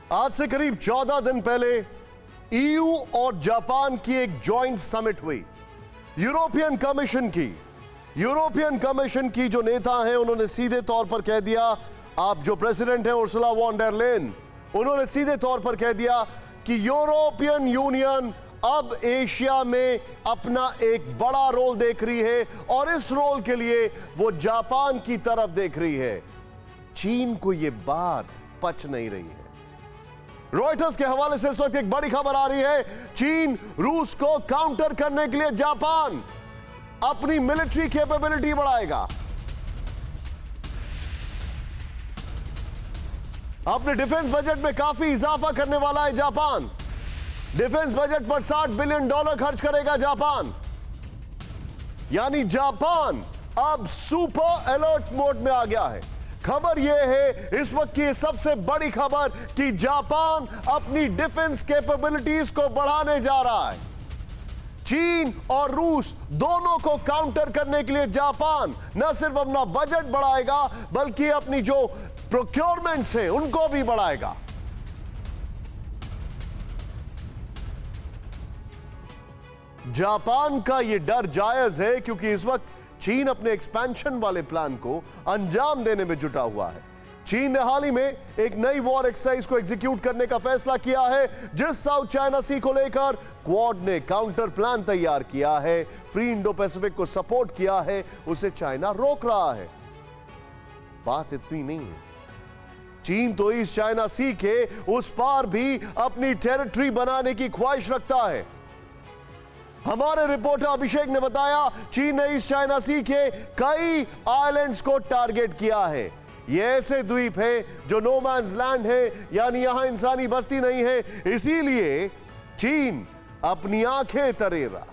आज से करीब 14 दिन पहले ईयू और जापान की एक जॉइंट समिट हुई। यूरोपियन कमीशन की जो नेता हैं उन्होंने सीधे तौर पर कह दिया, आप जो प्रेसिडेंट हैं उर्सुला वॉन डेर लेन, उन्होंने सीधे तौर पर कह दिया कि यूरोपियन यूनियन अब एशिया में अपना एक बड़ा रोल देख रही है और इस रोल के लिए वो जापान की तरफ देख रही है। चीन को यह बात पच नहीं रही है। रॉयटर्स के हवाले से इस वक्त एक बड़ी खबर आ रही है, चीन रूस को काउंटर करने के लिए जापान अपनी मिलिट्री कैपेबिलिटी बढ़ाएगा। अपने डिफेंस बजट में काफी इजाफा करने वाला है जापान। डिफेंस बजट पर $60 बिलियन खर्च करेगा जापान। यानी जापान अब सुपर अलर्ट मोड में आ गया है। खबर यह है, इस वक्त की सबसे बड़ी खबर कि जापान अपनी डिफेंस कैपेबिलिटीज को बढ़ाने जा रहा है। चीन और रूस दोनों को काउंटर करने के लिए जापान न सिर्फ अपना बजट बढ़ाएगा बल्कि अपनी जो प्रोक्योरमेंट्स हैं उनको भी बढ़ाएगा। जापान का यह डर जायज है क्योंकि इस वक्त चीन अपने एक्सपेंशन वाले प्लान को अंजाम देने में जुटा हुआ है। चीन ने हाल ही में एक नई वॉर एक्सरसाइज को एग्जीक्यूट करने का फैसला किया है, जिस साउथ चाइना सी को लेकर क्वाड ने काउंटर प्लान तैयार किया है, फ्री इंडो पैसिफिक को सपोर्ट किया है, उसे चाइना रोक रहा है। बात इतनी नहीं है, चीन तो ईस्ट चाइना सी के उस पार भी अपनी टेरिटरी बनाने की ख्वाहिश रखता है। हमारे रिपोर्टर अभिषेक ने बताया, चीन ने ईस्ट चाइना सी के कई आइलैंड्स को टारगेट किया है। ये ऐसे द्वीप है जो नो मैन्स लैंड है, यानी यहां इंसानी बस्ती नहीं है। इसीलिए चीन अपनी आंखें तरे रहा,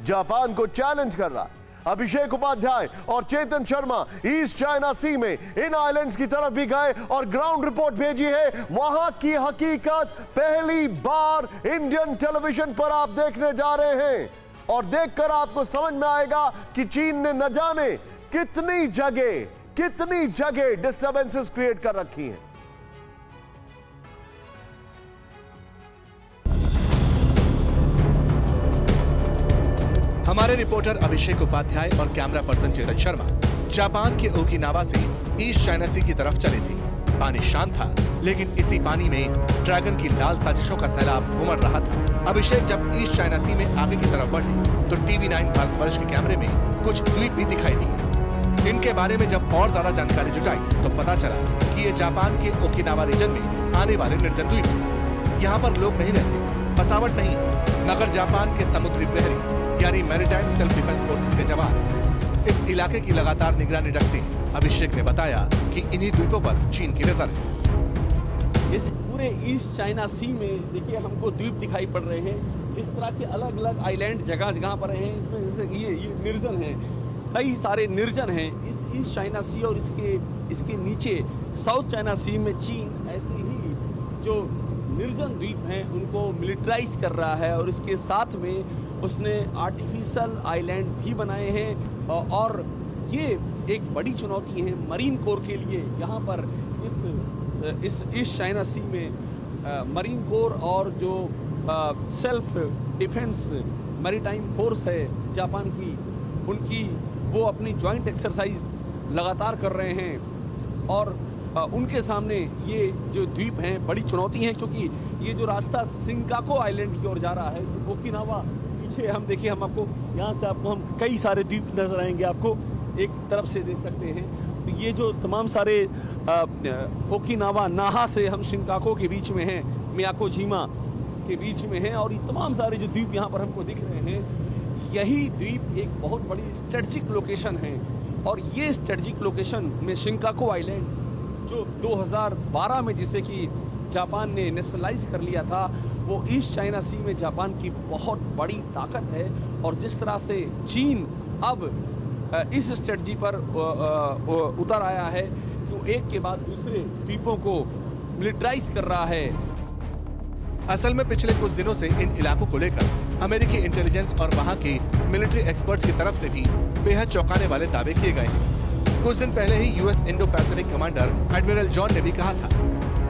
जापान को चैलेंज कर रहा है। अभिषेक उपाध्याय और चेतन शर्मा ईस्ट चाइना सी में इन आइलैंड्स की तरफ भी गए और ग्राउंड रिपोर्ट भेजी है। वहां की हकीकत पहली बार इंडियन टेलीविजन पर आप देखने जा रहे हैं और देखकर आपको समझ में आएगा कि चीन ने न जाने कितनी जगह डिस्टर्बेंसेस क्रिएट कर रखी हैं। हमारे रिपोर्टर अभिषेक उपाध्याय और camera person Chetan Sharma Japan के ओकिनावा से ईस्ट चाइना सी की तरफ चले थे। पानी शांत था, लेकिन इसी पानी में ड्रैगन की लाल साजिशों का सैलाब उमड़ रहा था। अभिषेक जब ईस्ट चाइना सी में आगे की तरफ बढ़े तो TV9 भारतवर्ष के कैमरे में कुछ द्वीप भी दिखाई दिए। इनके बारे में जब और ज्यादा जानकारी जुटाई तो पता चला कि ये जापान के ओकिनावा रीजन में आने वाले निर्जन द्वीप हैं। यहाँ पर लोग नहीं रहते, बसावट नहीं, मगर जापान के समुद्री प्रहरी यानी मैरीटाइम सेल्फ डिफेंस फोर्सेस के जवान इस इलाके की लगातार निगरानी रखते हैं। अभिषेक ने बताया कि इन्हीं द्वीपों पर चीन की नजर है। इस पूरे ईस्ट चाइना सी में देखिए हमको द्वीप दिखाई पड़ रहे हैं। इस तरह के अलग अलग आइलैंड जगह पर हैं। इसमें जैसे ये निर्जन है, कई सारे निर्जन हैं इस ईस्ट चाइना सी और इसके नीचे साउथ चाइना सी में चीन ऐसे ही जो निर्जन द्वीप हैं उनको मिलिट्राइज कर रहा है और इसके साथ में उसने आर्टिफिशियल आइलैंड भी बनाए हैं। और ये एक बड़ी चुनौती है मरीन कोर के लिए। यहाँ पर इस ईस्ट चाइना सी में मरीन कोर और जो सेल्फ डिफेंस मैरीटाइम फोर्स है जापान की, उनकी वो अपनी जॉइंट एक्सरसाइज लगातार कर रहे हैं और उनके सामने ये जो द्वीप हैं बड़ी चुनौती है, क्योंकि ये जो रास्ता सिंकाको आइलैंड की ओर जा रहा है, ओकिनावा पीछे हम देखिए, हम आपको यहाँ से हम कई सारे द्वीप नजर आएंगे, आपको एक तरफ से देख सकते हैं। तो ये जो तमाम सारे ओकिनावा नाहा से हम शिंकाको के बीच में हैं, मियाकोजिमा के बीच में हैं और ये तमाम सारे जो द्वीप यहाँ पर हमको दिख रहे हैं, यही द्वीप एक बहुत बड़ी स्ट्रेटेजिक लोकेशन है। और ये स्ट्रेटेजिक लोकेशन में शिंकाको आइलैंड जो 2012 में जिसे कि जापान ने नेशनलाइज कर लिया था, वो ईस्ट चाइना सी में जापान की बहुत बड़ी ताकत है। और जिस तरह से चीन अब इस स्ट्रेटजी पर उतर आया है कि वो एक के बाद दूसरे द्वीपों को मिलिट्राइज कर रहा है। असल में पिछले कुछ दिनों से इन इलाकों को लेकर अमेरिकी इंटेलिजेंस और वहां के मिलिट्री एक्सपर्ट्स की तरफ से भी बेहद चौंकाने वाले दावे किए गए हैं। कुछ दिन पहले ही US Indo Pacific commander admiral John ने भी कहा था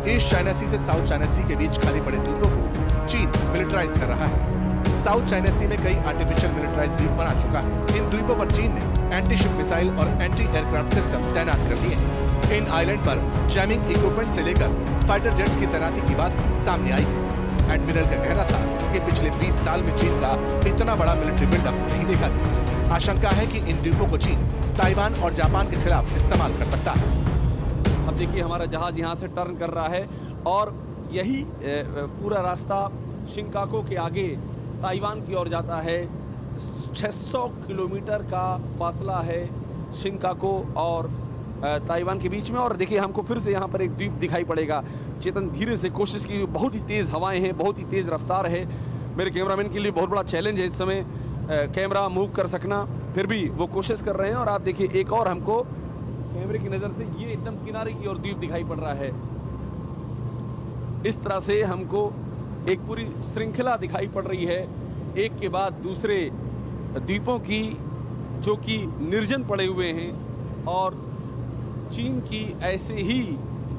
ईस्ट चाइना सी से साउथ चाइना सी के बीच खाली पड़े द्वीपों को चीन मिलिटराइज कर रहा है। साउथ चाइना सी में कई आर्टिफिशियल मिलिटराइज द्वीप बना चुका है। इन द्वीपों पर चीन ने एंटी शिप मिसाइल और एंटी एयरक्राफ्ट सिस्टम तैनात कर दिए हैं। इन आइलैंड पर जैमिंग इक्विपमेंट से लेकर फाइटर जेट्स की तैनाती की बात भी सामने आई है। एडमिरल का कहना था कि पिछले 20 साल में चीन का इतना बड़ा मिलिट्री बिल्डअप नहीं देखा गया। आशंका है कि इन द्वीपों को चीन ताइवान और जापान के खिलाफ इस्तेमाल कर सकता है। अब देखिए हमारा जहाज यहाँ से टर्न कर रहा है और यही पूरा रास्ता शिंकागो के आगे ताइवान की ओर जाता है। 600 किलोमीटर का फासला है शिंकागो और ताइवान के बीच में। और देखिए हमको फिर से यहाँ पर एक द्वीप दिखाई पड़ेगा। चेतन धीरे से कोशिश की, बहुत ही तेज़ हवाएं हैं, बहुत ही तेज़ रफ्तार है। मेरे कैमरामैन के लिए बहुत बड़ा चैलेंज है इस समय कैमरा मूव कर सकना, फिर भी वो कोशिश कर रहे हैं। और आप देखिए एक और हमको कैमरे की नज़र से ये एकदम किनारे की ओर द्वीप दिखाई पड़ रहा है। इस तरह से हमको एक पूरी श्रृंखला दिखाई पड़ रही है, एक के बाद दूसरे द्वीपों की, जो कि निर्जन पड़े हुए हैं। और चीन की ऐसे ही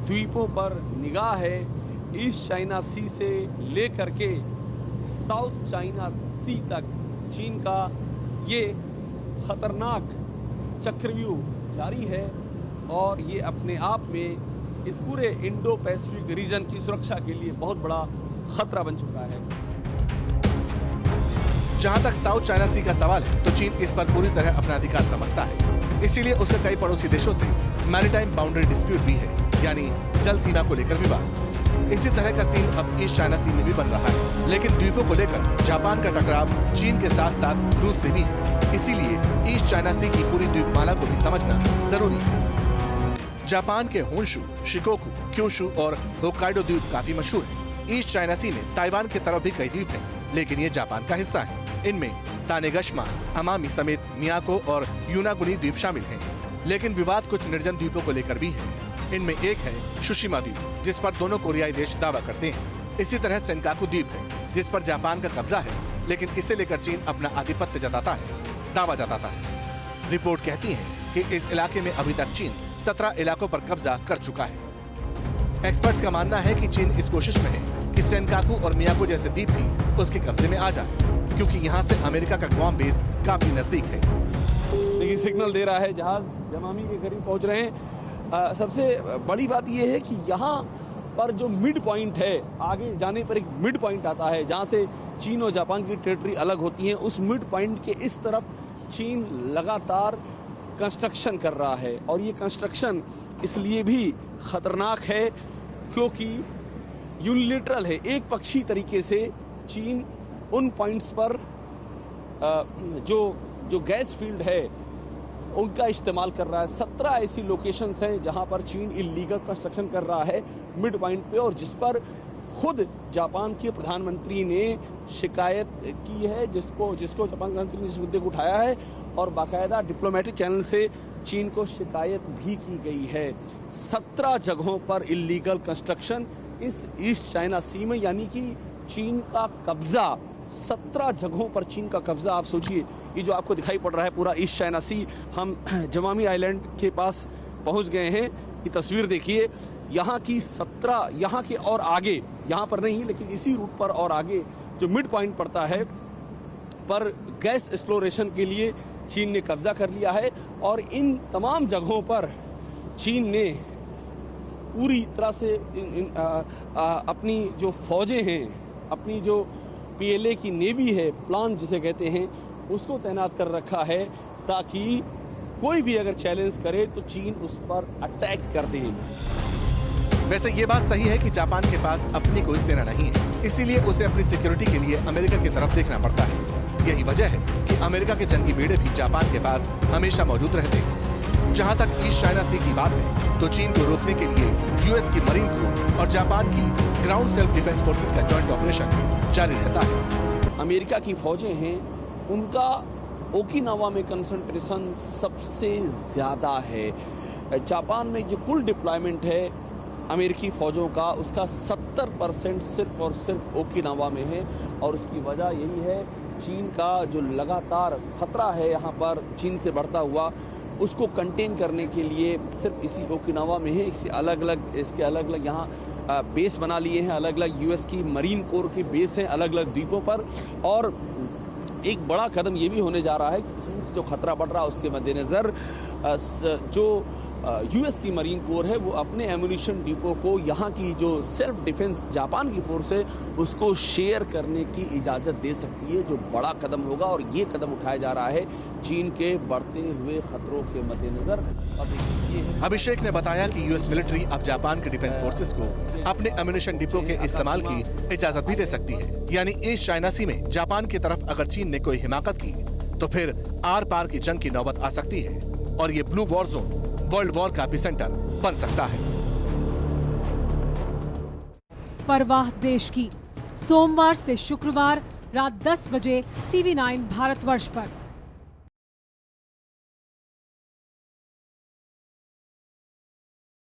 द्वीपों पर निगाह है। ईस्ट चाइना सी से लेकर के साउथ चाइना सी तक चीन का ये खतरनाक चक्रव्यूह जारी है और ये अपने आप में इस पूरे इंडो पैसिफिक रीजन की सुरक्षा के लिए बहुत बड़ा खतरा बन चुका है। जहां तक साउथ चाइना सी का सवाल है तो चीन इस पर पूरी तरह अपना अधिकार समझता है। इसीलिए उसके कई पड़ोसी देशों से मैरीटाइम बाउंड्री डिस्प्यूट भी है, यानी जल सीमा को लेकर विवाद। इसी तरह का सीन अब ईस्ट चाइना सी में भी बन रहा है। लेकिन द्वीपों को लेकर जापान का टकराव चीन के साथ साथ रूस से भी है। इसीलिए ईस्ट चाइना सी की पूरी द्वीपमाला को भी समझना जरूरी है। जापान के होन्शु, शिकोकू, क्यूशु और होक्काइडो द्वीप काफी मशहूर है। ईस्ट चाइना सी में ताइवान की तरफ भी कई द्वीप हैं, लेकिन ये जापान का हिस्सा है। इनमें तानेगश्मा, अमामी समेत मियाको और यूनागुनी द्वीप शामिल हैं। लेकिन विवाद कुछ निर्जन द्वीपों को लेकर भी है। इनमें एक है सुशिमा द्वीप, जिस पर दोनों कोरियाई देश दावा करते हैं। इसी तरह सेनकाकू द्वीप है, जिस पर जापान का कब्जा है, लेकिन इसे लेकर चीन अपना आधिपत्य जताता है, दावा जताता है। रिपोर्ट कहती है कि इस इलाके में अभी तक चीन 17 इलाकों पर कब्जा कर चुका है। एक्सपर्ट्स का मानना है कि चीन इस कोशिश में है कि सेनकाकू और मियाको जैसे द्वीप भी उसके कब्जे में आ जाए, क्योंकि यहाँ से अमेरिका का ग्वाम बेस काफी नजदीक है। देखिए सिग्नल दे रहा है, जहाज जमामी के करीब पहुंच रहे हैं। सबसे बड़ी बात यह है कि यहाँ पर जो मिड पॉइंट है, आगे जाने पर एक मिड पॉइंट आता है जहाँ से चीन और जापान की टेरिटरी अलग होती है। उस मिड पॉइंट के इस तरफ चीन लगातार कंस्ट्रक्शन कर रहा है और ये कंस्ट्रक्शन इसलिए भी खतरनाक है क्योंकि यूनिलेटरल है, एक पक्षी तरीके से चीन उन पॉइंट्स पर जो गैस फील्ड है उनका इस्तेमाल कर रहा है। 17 ऐसी लोकेशंस हैं जहां पर चीन इलीगल कंस्ट्रक्शन कर रहा है मिड पॉइंट पे, और जिस पर खुद जापान के प्रधानमंत्री ने शिकायत की है, जिसको जापान प्रधानमंत्री ने इस मुद्दे को उठाया है और बाकायदा डिप्लोमेटिक चैनल से चीन को शिकायत भी की गई है। 17 जगहों पर इलीगल कंस्ट्रक्शन इस ईस्ट चाइना सी में, यानी कि चीन का कब्जा 17 जगहों पर चीन का कब्जा। आप सोचिए, ये जो आपको दिखाई पड़ रहा है पूरा ईस्ट चाइना सी, हम जमामी आइलैंड के पास पहुंच गए हैं। ये तस्वीर देखिए, यहाँ की 17, यहाँ के और आगे, यहाँ पर नहीं लेकिन इसी रूट पर और आगे जो मिड पॉइंट पड़ता है पर गैस एक्सप्लोरेशन के लिए चीन ने कब्जा कर लिया है। और इन तमाम जगहों पर चीन ने पूरी तरह से अपनी जो फौजें हैं, अपनी जो पीएलए की नेवी है, प्लान जिसे कहते हैं, उसको तैनात कर रखा है ताकि कोई भी अगर चैलेंज करे तो चीन उस पर अटैक कर दे। वैसे ये बात सही है कि जापान के पास अपनी कोई सेना नहीं है, इसीलिए उसे अपनी सिक्योरिटी के लिए अमेरिका की तरफ देखना पड़ता है। यही वजह है कि अमेरिका के जंगी बेड़े भी जापान के पास हमेशा मौजूद रहते हैं। जहां तक ईस्ट चाइना सी की बात है तो चीन को रोकने के लिए यूएस की मरीन कोर और जापान की ग्राउंड सेल्फ डिफेंस फोर्सेस का जॉइंट ऑपरेशन जारी रहता है। अमेरिका की फौजें हैं, उनका ओकिनावा में कंसंट्रेशन सबसे ज़्यादा है। जापान में जो कुल डिप्लॉयमेंट है अमेरिकी फ़ौजों का, उसका 70% सिर्फ और सिर्फ ओकिनावा में है। और उसकी वजह यही है, चीन का जो लगातार खतरा है यहाँ पर चीन से बढ़ता हुआ, उसको कंटेन करने के लिए सिर्फ इसी ओकिनावा में है। इसके अलग अलग यहाँ बेस बना लिए हैं, अलग अलग यूएस की मरीन कोर के बेस हैं अलग अलग द्वीपों पर। और एक बड़ा कदम ये भी होने जा रहा है कि चीन से जो खतरा बढ़ रहा है उसके मद्देनज़र जो यूएस की मरीन कोर है वो अपने एमुनिशन डिपो को यहाँ की जो सेल्फ डिफेंस जापान की फोर्स है उसको शेयर करने की इजाज़त दे सकती है, जो बड़ा कदम होगा। और ये कदम उठाया जा रहा है चीन के बढ़ते हुए खतरों के मद्देनज़र। अभिषेक ने बताया कि यूएस मिलिट्री अब जापान के डिफेंस फोर्सेस को अपने एमुनिशन डिपो के इस्तेमाल की इजाजत भी दे सकती है। यानी ईस्ट चाइना सी में जापान की तरफ अगर चीन ने कोई हिमाकत की तो फिर आर पार की जंग की नौबत आ सकती है और ये blue war zone world war का एपिसेंटर बन सकता है। परवाह देश की, सोमवार से शुक्रवार रात 10 बजे TV9 भारतवर्ष पर।